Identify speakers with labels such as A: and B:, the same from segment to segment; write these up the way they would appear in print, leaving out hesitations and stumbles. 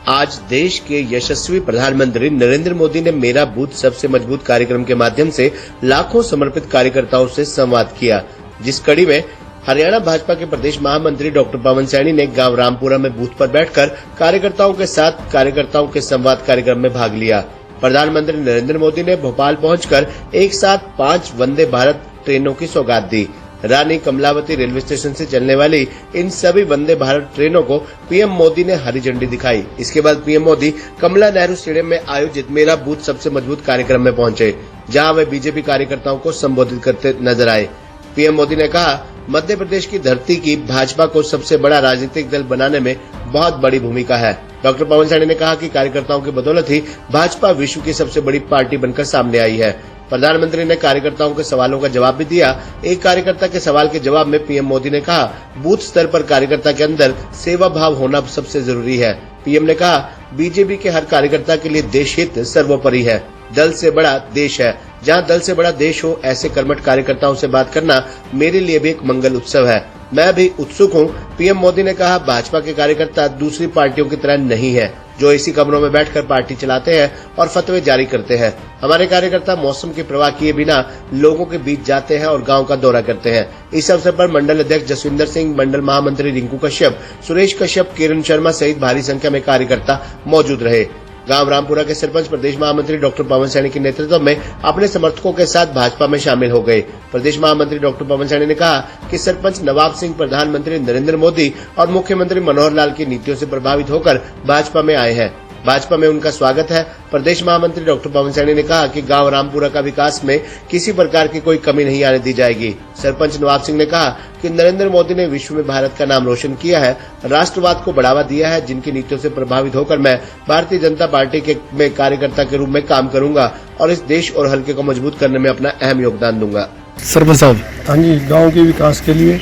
A: आज देश के यशस्वी प्रधानमंत्री नरेंद्र मोदी ने मेरा बूथ सबसे मजबूत कार्यक्रम के माध्यम से लाखों समर्पित कार्यकर्ताओं से संवाद किया, जिस कड़ी में हरियाणा भाजपा के प्रदेश महामंत्री डॉक्टर पवन सैनी ने गांव रामपुरा में बूथ पर बैठकर कार्यकर्ताओं के संवाद कार्यक्रम में भाग लिया। प्रधानमंत्री नरेंद्र मोदी ने भोपाल पहुंचकर एक साथ 5 वंदे भारत ट्रेनों की सौगात दी। रानी कमलावती रेलवे स्टेशन से चलने वाली इन सभी वंदे भारत ट्रेनों को पीएम मोदी ने हरी झंडी दिखाई। इसके बाद पीएम मोदी कमला नेहरू स्टेडियम में आयोजित मेरा बूथ सबसे मजबूत कार्यक्रम में पहुंचे, जहां वे बीजेपी कार्यकर्ताओं को संबोधित करते नजर आए। पीएम मोदी ने कहा, मध्य प्रदेश की धरती की भाजपा को सबसे बड़ा राजनीतिक दल बनाने में बहुत बड़ी भूमिका है। डॉक्टर पवन सैनी ने कहा कि कार्यकर्ताओं की बदौलत ही भाजपा विश्व की सबसे बड़ी पार्टी बनकर सामने आई है। प्रधानमंत्री ने कार्यकर्ताओं के सवालों का जवाब भी दिया। एक कार्यकर्ता के सवाल के जवाब में पीएम मोदी ने कहा, बूथ स्तर पर कार्यकर्ता के अंदर सेवा भाव होना सबसे जरूरी है। पीएम ने कहा, बीजेपी के हर कार्यकर्ता के लिए देश हित सर्वोपरि है। दल से बड़ा देश है। जहां दल से बड़ा देश हो, ऐसे कर्मठ कार्यकर्ताओं से बात करना मेरे लिए भी एक मंगल उत्सव है। मैं भी उत्सुक हूं। पीएम मोदी ने कहा, भाजपा के कार्यकर्ता दूसरी पार्टियों की तरह नहीं है, जो इसी कमरों में बैठकर पार्टी चलाते हैं और फतवे जारी करते हैं। हमारे कार्यकर्ता मौसम की परवाह किए बिना लोगों के बीच जाते हैं और गांव का दौरा करते हैं। इस अवसर पर मंडल अध्यक्ष जसविंदर सिंह, मंडल महामंत्री रिंकू कश्यप, सुरेश कश्यप, किरण शर्मा सहित भारी संख्या में कार्यकर्ता मौजूद रहे। गांव रामपुरा के सरपंच प्रदेश महामंत्री डॉक्टर पवन सैनी के नेतृत्व में अपने समर्थकों के साथ भाजपा में शामिल हो गए। प्रदेश महामंत्री डॉक्टर पवन सैनी ने कहा कि सरपंच नवाब सिंह प्रधानमंत्री नरेंद्र मोदी और मुख्यमंत्री मनोहर लाल की नीतियों से प्रभावित होकर भाजपा में आए हैं। भाजपा में उनका स्वागत है। प्रदेश महामंत्री डॉक्टर पवन सैनी ने कहा कि गांव रामपुरा का विकास में किसी प्रकार की कोई कमी नहीं आने दी जाएगी। सरपंच नवाब सिंह ने कहा कि नरेंद्र मोदी ने विश्व में भारत का नाम रोशन किया है, राष्ट्रवाद को बढ़ावा दिया है, जिनकी नीतियों से प्रभावित होकर मैं भारतीय जनता पार्टी में कार्यकर्ता के रूप में काम करूंगा और इस देश और हल्के को मजबूत करने में अपना अहम योगदान दूंगा।
B: सरपंच साहब, हाँ जी, गाँव के विकास के लिए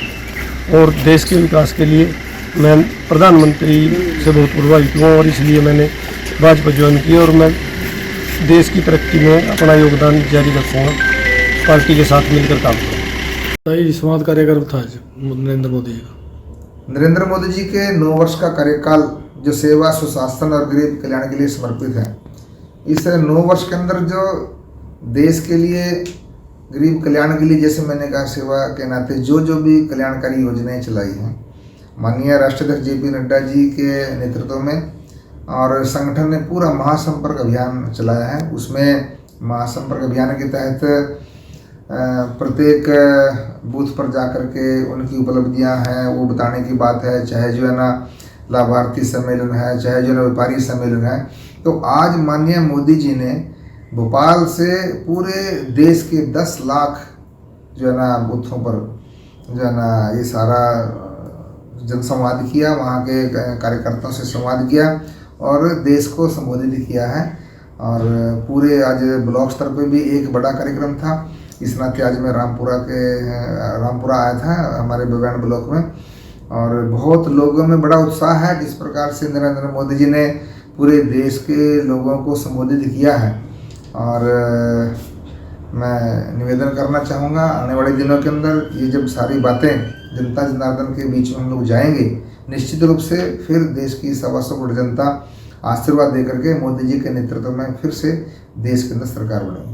B: और देश के विकास के लिए मैं प्रधानमंत्री से बहुत प्रभावित हूँ और इसलिए मैंने भाजपा ज्वाइन की और मैं देश की तरक्की में अपना योगदान जारी रखूँगा, पार्टी के साथ मिलकर काम करूँगा। संवाद कार्यक्रम था नरेंद्र मोदी जी का।
C: नरेंद्र मोदी जी के 9 वर्ष का कार्यकाल जो सेवा, सुशासन और गरीब कल्याण के लिए समर्पित है। इस 9 वर्ष के अंदर जो देश के लिए, गरीब कल्याण के लिए, जैसे मैंने कहा, सेवा के नाते जो भी कल्याणकारी योजनाएं चलाई हैं, माननीय राष्ट्राध्यक्ष जेपी नड्डा जी के नेतृत्व में और संगठन ने पूरा महासंपर्क अभियान चलाया है। उसमें महासंपर्क अभियान के तहत प्रत्येक बूथ पर जाकर के उनकी उपलब्धियां हैं वो बताने की बात है, चाहे जो है ना लाभार्थी सम्मेलन है, चाहे जो है व्यापारी सम्मेलन है। तो आज माननीय मोदी जी ने भोपाल से पूरे देश के 10 लाख जो है ना बूथों पर जो है ना ये सारा जनसंवाद किया, वहाँ के कार्यकर्ताओं से संवाद किया और देश को संबोधित किया है। और पूरे आज ब्लॉक स्तर पे भी एक बड़ा कार्यक्रम था। इस नाते आज मैं रामपुरा आया था हमारे बगान ब्लॉक में और बहुत लोगों में बड़ा उत्साह है जिस प्रकार से नरेंद्र मोदी जी ने पूरे देश के लोगों को संबोधित किया है। और मैं निवेदन करना चाहूँगा, आने वाले दिनों के अंदर ये जब सारी बातें जनता जनार्दन के बीच में हम लोग जाएंगे, निश्चित रूप से फिर देश की 125 करोड़ जनता आशीर्वाद देकर के मोदी जी के नेतृत्व में फिर से देश के अंदर सरकार बनेगी।